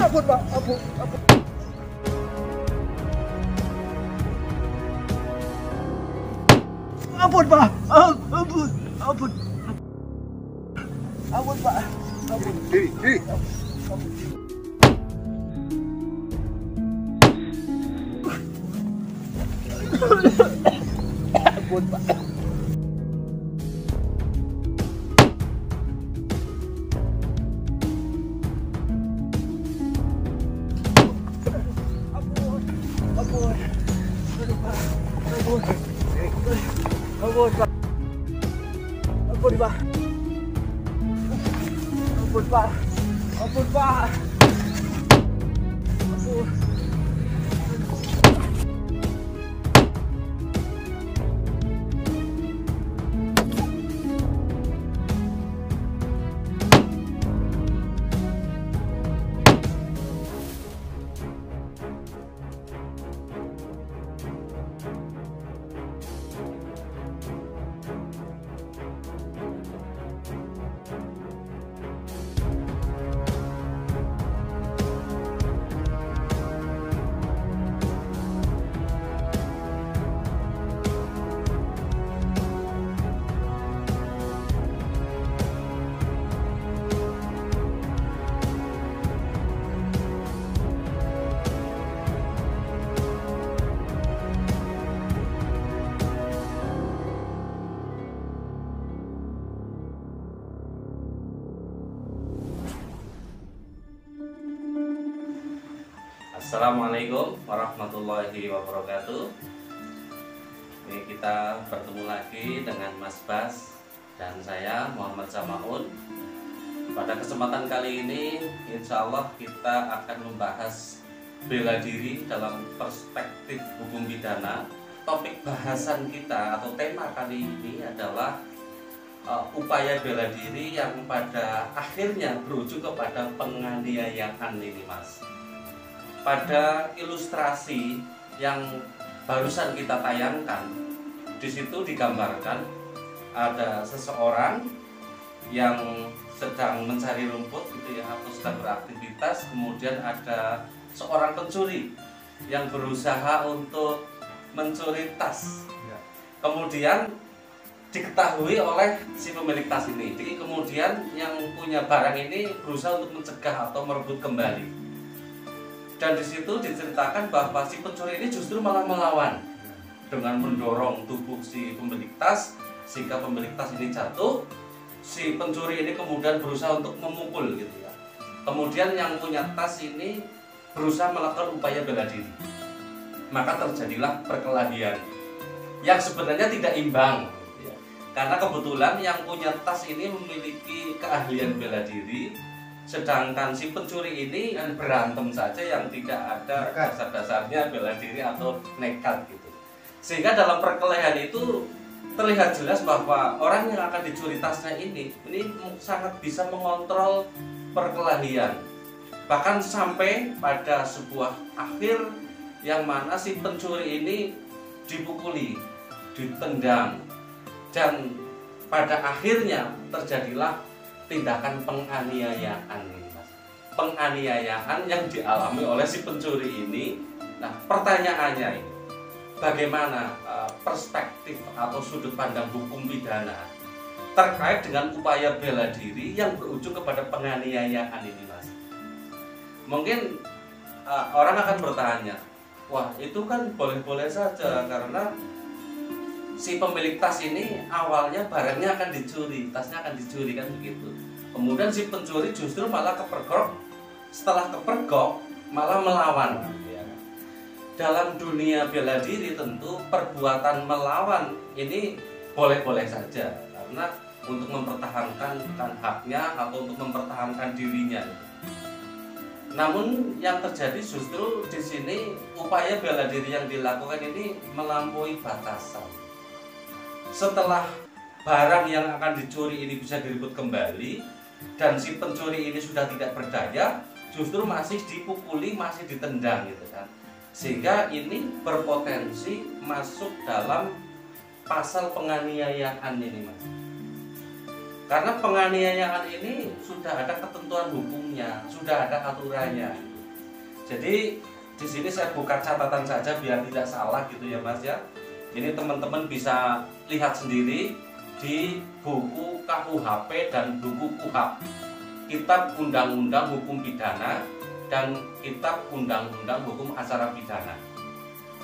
Ampun Pak, ampun. Ampun Pak, ampun. Ampun Pak, ampun. Diri. Ampun Pak. Ampun Pak. Ampun Pak. Ampun Pak. Ampun Pak. Ampun. Assalamualaikum warahmatullahi wabarakatuh. Ini kita bertemu lagi dengan Mas Bas dan saya Muhammad Samaun. Pada kesempatan kali ini insya Allah kita akan membahas bela diri dalam perspektif hukum pidana. Topik bahasan kita atau tema kali ini adalah upaya bela diri yang pada akhirnya berujung kepada penganiayaan ini, Mas. Pada ilustrasi yang barusan kita tayangkan, di situ digambarkan ada seseorang yang sedang mencari rumput gitu ya, atau sedang beraktivitas, kemudian ada seorang pencuri yang berusaha untuk mencuri tas. Kemudian diketahui oleh si pemilik tas ini. Jadi kemudian yang punya barang ini berusaha untuk mencegah atau merebut kembali. Dan di situ diceritakan bahwa si pencuri ini justru malah melawan dengan mendorong tubuh si pemilik tas sehingga pemilik tas ini jatuh. Si pencuri ini kemudian berusaha untuk memukul gitu ya. Kemudian yang punya tas ini berusaha melakukan upaya bela diri. Maka terjadilah perkelahian yang sebenarnya tidak imbang gitu ya. Karena kebetulan yang punya tas ini memiliki keahlian bela diri, sedangkan si pencuri ini berantem saja yang tidak ada dasar-dasarnya bela diri atau nekat gitu. Sehingga dalam perkelahian itu terlihat jelas bahwa orang yang akan dicuri tasnya ini sangat bisa mengontrol perkelahian. Bahkan sampai pada sebuah akhir yang mana si pencuri ini dipukuli, ditendang, dan pada akhirnya terjadilah tindakan penganiayaan ini, Mas. Penganiayaan yang dialami oleh si pencuri ini. Nah, pertanyaannya ini, bagaimana perspektif atau sudut pandang hukum pidana terkait dengan upaya bela diri yang berujung kepada penganiayaan ini, Mas? Mungkin orang akan bertanya, wah itu kan boleh-boleh saja karena si pemilik tas ini awalnya barangnya akan dicuri, tasnya akan dicuri kan begitu. Kemudian si pencuri justru malah kepergok, setelah kepergok malah melawan. Dalam dunia bela diri tentu perbuatan melawan ini boleh-boleh saja karena untuk mempertahankan haknya atau untuk mempertahankan dirinya. Namun yang terjadi justru di sini upaya bela diri yang dilakukan ini melampaui batasan. Setelah barang yang akan dicuri ini bisa direbut kembali dan si pencuri ini sudah tidak berdaya, justru masih dipukuli, masih ditendang gitu kan. Sehingga ini berpotensi masuk dalam pasal penganiayaan ini, Mas. Karena penganiayaan ini sudah ada ketentuan hukumnya, sudah ada aturannya. Jadi di sini saya buka catatan saja biar tidak salah gitu ya, Mas ya. Ini teman-teman bisa lihat sendiri di buku KUHP dan buku KUHAP, Kitab Undang-Undang Hukum Pidana dan Kitab Undang-Undang Hukum Acara Pidana.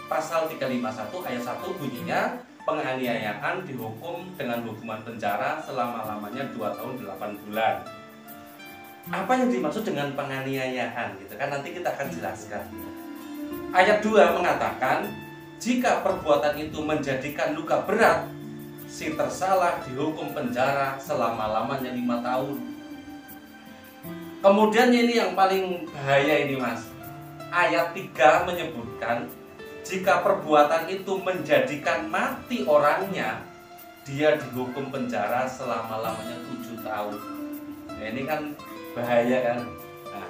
Pasal 351 ayat 1 bunyinya, penganiayaan dihukum dengan hukuman penjara selama-lamanya 2 tahun 8 bulan. Apa yang dimaksud dengan penganiayaan gitu kan, nanti kita akan jelaskan. Ayat 2 mengatakan, jika perbuatan itu menjadikan luka berat, si tersalah dihukum penjara selama-lamanya 5 tahun. Kemudian ini yang paling bahaya ini, Mas. Ayat 3 menyebutkan, jika perbuatan itu menjadikan mati orangnya, dia dihukum penjara selama-lamanya 7 tahun. Nah, ini kan bahaya kan. Nah,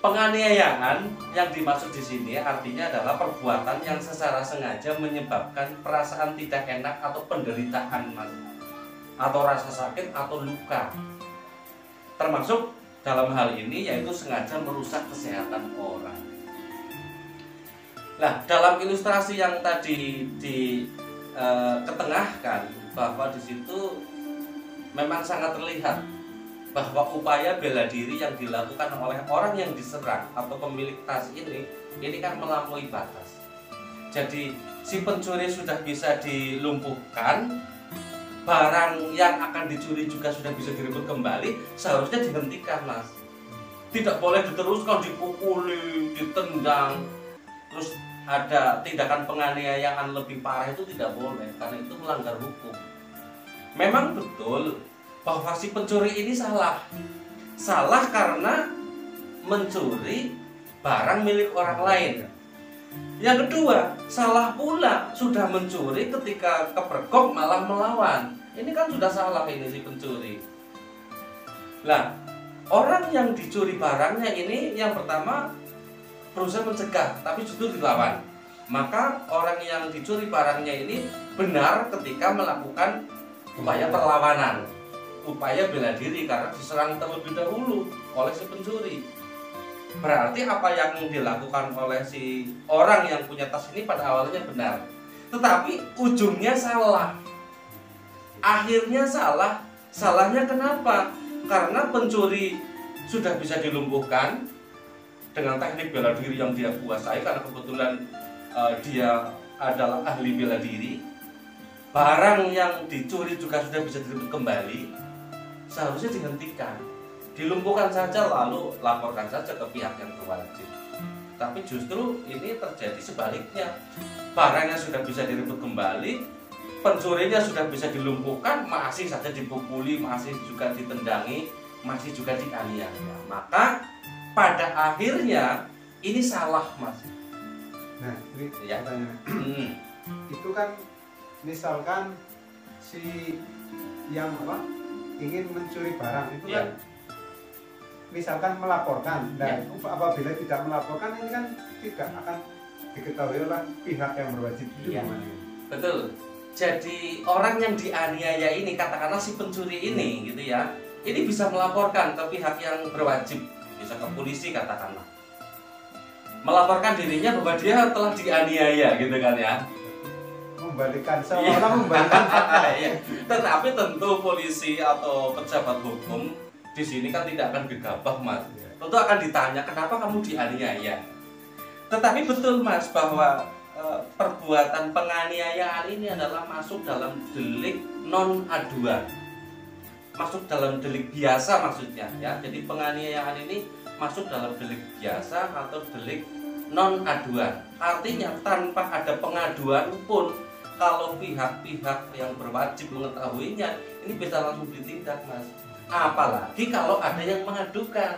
penganiayaan yang dimaksud di sini artinya adalah perbuatan yang secara sengaja menyebabkan perasaan tidak enak atau penderitaan, Mas, atau rasa sakit atau luka. Termasuk dalam hal ini yaitu sengaja merusak kesehatan orang. Nah, dalam ilustrasi yang tadi ketengahkan bahwa di situ memang sangat terlihat bahwa upaya bela diri yang dilakukan oleh orang yang diserang atau pemilik tas ini kan melampaui batas. Jadi si pencuri sudah bisa dilumpuhkan, barang yang akan dicuri juga sudah bisa direbut kembali, seharusnya dihentikan, Mas. Tidak boleh diteruskan, dipukuli, ditendang, terus ada tindakan penganiayaan lebih parah, itu tidak boleh karena itu melanggar hukum. Memang betul bahwa si pencuri ini salah karena mencuri barang milik orang lain. Yang kedua, salah pula sudah mencuri ketika kepergok malah melawan. Ini kan sudah salah ini si pencuri. Nah, orang yang dicuri barangnya ini yang pertama berusaha mencegah, tapi justru dilawan. Maka orang yang dicuri barangnya ini benar ketika melakukan upaya perlawanan, upaya bela diri karena diserang terlebih dahulu oleh si pencuri. Berarti apa yang dilakukan oleh si orang yang punya tas ini pada awalnya benar, tetapi ujungnya salah. Akhirnya salah. Salahnya kenapa? Karena pencuri sudah bisa dilumpuhkan dengan teknik bela diri yang dia kuasai karena kebetulan dia adalah ahli bela diri. Barang yang dicuri juga sudah bisa direbut kembali. Seharusnya dihentikan, dilumpuhkan saja lalu laporkan saja ke pihak yang berwajib. Tapi justru ini terjadi sebaliknya. Barangnya sudah bisa direbut kembali, pencurinya sudah bisa dilumpuhkan, masih saja dipukuli, masih juga ditendangi, masih juga dianiaya. Maka pada akhirnya ini salah, Mas. Nah, ini ya. pertanyaan. itu kan misalkan si yang ingin mencuri barang itu Ya. kan misalkan melaporkan, dan Ya. apabila tidak melaporkan ini kan tidak akan diketahui oleh pihak yang berwajib. Itu Ya. gimana? Betul. Jadi orang yang dianiaya ini, katakanlah si pencuri ini gitu ya, ini bisa melaporkan ke pihak yang berwajib, bisa ke polisi katakanlah, melaporkan dirinya bahwa dia telah dianiaya gitu kan ya. Membalikkan, seolah-olah membalikkan fakta. Iya. Tetapi tentu polisi atau pejabat hukum di sini kan tidak akan gegabah, Mas. Tentu akan ditanya kenapa kamu dianiaya. Tetapi betul, Mas, bahwa perbuatan penganiayaan ini adalah masuk dalam delik non aduan, masuk dalam delik biasa maksudnya ya. Jadi penganiayaan ini masuk dalam delik biasa atau delik non aduan. Artinya tanpa ada pengaduan pun, kalau pihak-pihak yang berwajib mengetahuinya ini bisa langsung ditindak, Mas. Apalagi kalau ada yang mengadukan.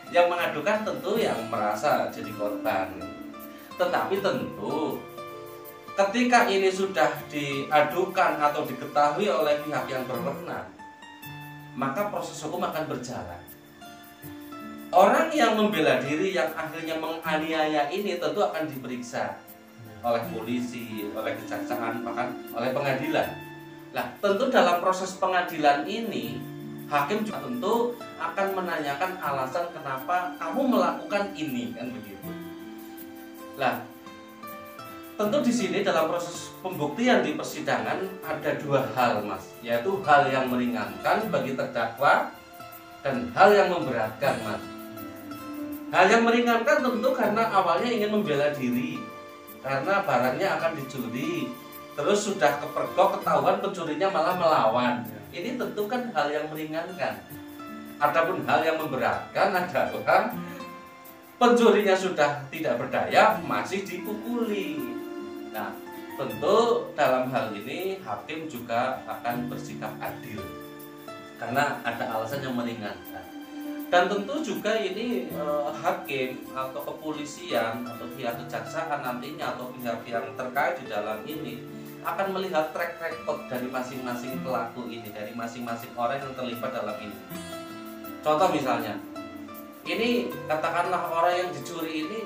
Yang mengadukan tentu yang merasa jadi korban. Tetapi tentu ketika ini sudah diadukan atau diketahui oleh pihak yang berwenang, maka proses hukum akan berjalan. Orang yang membela diri yang akhirnya menganiaya ini tentu akan diperiksa oleh polisi, oleh kejaksaan, bahkan oleh pengadilan. Nah, tentu dalam proses pengadilan ini hakim juga tentu akan menanyakan alasan kenapa kamu melakukan ini, kan begitu. Nah, tentu di sini dalam proses pembuktian di persidangan ada dua hal, Mas, yaitu hal yang meringankan bagi terdakwa dan hal yang memberatkan, Mas. Hal yang meringankan tentu karena awalnya ingin membela diri, karena barangnya akan dicuri, terus sudah kepergok ketahuan pencurinya malah melawan. Ini tentu kan hal yang meringankan. Adapun hal yang memberatkan adalah pencurinya sudah tidak berdaya, masih dipukuli. Nah, tentu dalam hal ini hakim juga akan bersikap adil karena ada alasan yang meringankan. Dan tentu juga ini hakim atau kepolisian atau pihak kejaksaan nantinya atau pihak yang terkait di dalam ini akan melihat track record dari masing-masing pelaku ini, dari masing-masing orang yang terlibat dalam ini. Contoh misalnya, ini katakanlah orang yang dicuri ini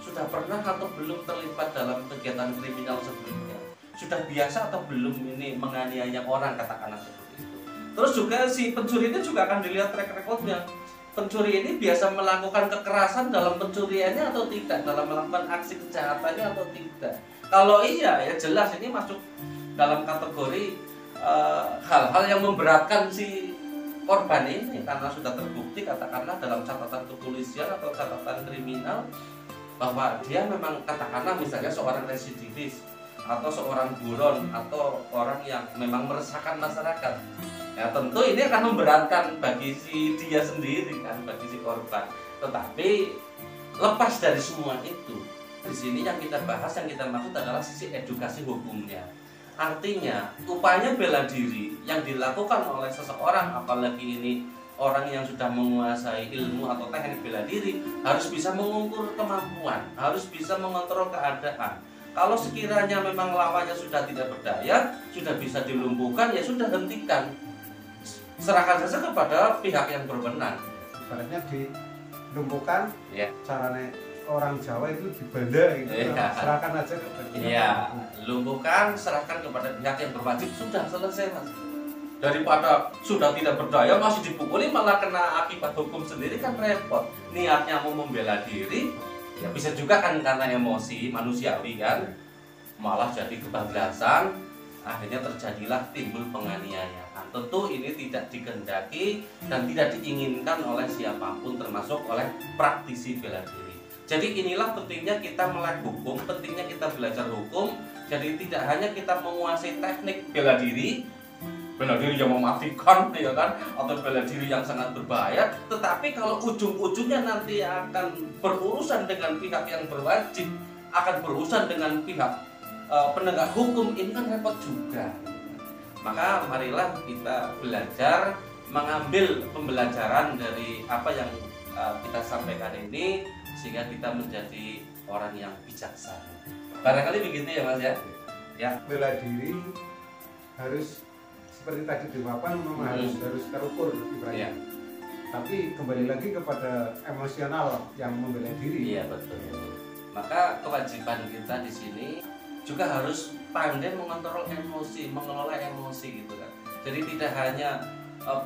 sudah pernah atau belum terlibat dalam kegiatan kriminal sebelumnya, sudah biasa atau belum ini menganiaya orang, katakanlah seperti itu. Terus juga si pencuri ini juga akan dilihat track recordnya. Pencuri ini biasa melakukan kekerasan dalam pencuriannya atau tidak, dalam melakukan aksi kejahatannya atau tidak. Kalau iya, ya jelas ini masuk dalam kategori hal-hal yang memberatkan si korban ini karena sudah terbukti katakanlah dalam catatan kepolisian atau catatan kriminal bahwa dia memang katakanlah misalnya seorang residivis atau seorang buron atau orang yang memang meresahkan masyarakat. Ya tentu ini akan memberatkan bagi si dia sendiri kan, bagi si korban. Tetapi lepas dari semua itu, di sini yang kita bahas, yang kita maksud adalah sisi edukasi hukumnya. Artinya upaya bela diri yang dilakukan oleh seseorang, apalagi ini orang yang sudah menguasai ilmu atau teknik bela diri, harus bisa mengukur kemampuan, harus bisa mengontrol keadaan. Kalau sekiranya memang lawannya sudah tidak berdaya, sudah bisa dilumpuhkan, ya sudah hentikan. Serahkan saja kepada pihak yang berwenang. Ibaratnya dilumpuhkan, Ya. caranya orang Jawa itu dibanda gitu. Iya. Serahkan aja kepada pihak Iya, yang lumpuhkan, serahkan kepada pihak yang berwajib, sudah selesai, Mas. Daripada sudah tidak berdaya masih dipukuli malah kena akibat hukum sendiri kan repot. Niatnya mau membela diri, ya bisa juga kan karena emosi manusiawi kan, malah jadi kebablasan, akhirnya terjadilah timbul penganiayaan. Tentu ini tidak dikehendaki dan tidak diinginkan oleh siapapun, termasuk oleh praktisi bela diri. Jadi inilah pentingnya kita melek hukum, pentingnya kita belajar hukum. Jadi tidak hanya kita menguasai teknik bela diri yang mematikan ya kan, atau bela diri yang sangat berbahaya, tetapi kalau ujung-ujungnya nanti akan berurusan dengan pihak yang berwajib, akan berurusan dengan pihak penegak hukum, ini kan repot juga. Maka marilah kita belajar, mengambil pembelajaran dari apa yang kita sampaikan ini, sehingga kita menjadi orang yang bijaksana. Barangkali begitu ya Mas ya. Ya. Bela diri harus seperti tadi di papan memang harus terukur ibaratnya. Iya. Tapi kembali lagi kepada emosional yang membela diri. Iya betul. Maka kewajiban kita di sini juga harus pandai mengontrol emosi, mengelola emosi gitu kan. Jadi tidak hanya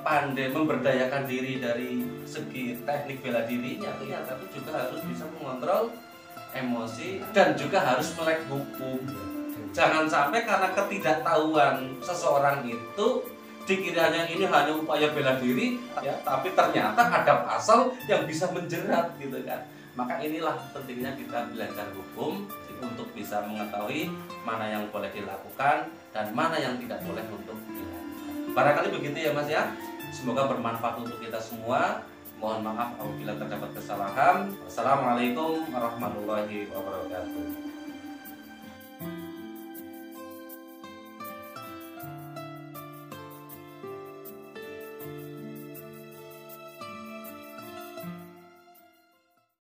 pandai memberdayakan diri dari segi teknik bela dirinya, ya, tapi juga harus bisa mengontrol emosi dan juga harus melek hukum. Jangan sampai karena ketidaktahuan seseorang itu dikiranya ini hanya upaya bela diri, ya, tapi ternyata ada pasal yang bisa menjerat gitu kan. Maka inilah pentingnya kita belajar hukum untuk bisa mengetahui mana yang boleh dilakukan dan mana yang tidak boleh untuk dilakukan. Barangkali begitu ya Mas ya. Semoga bermanfaat untuk kita semua. Mohon maaf apabila terdapat kesalahan. Wassalamualaikum warahmatullahi wabarakatuh.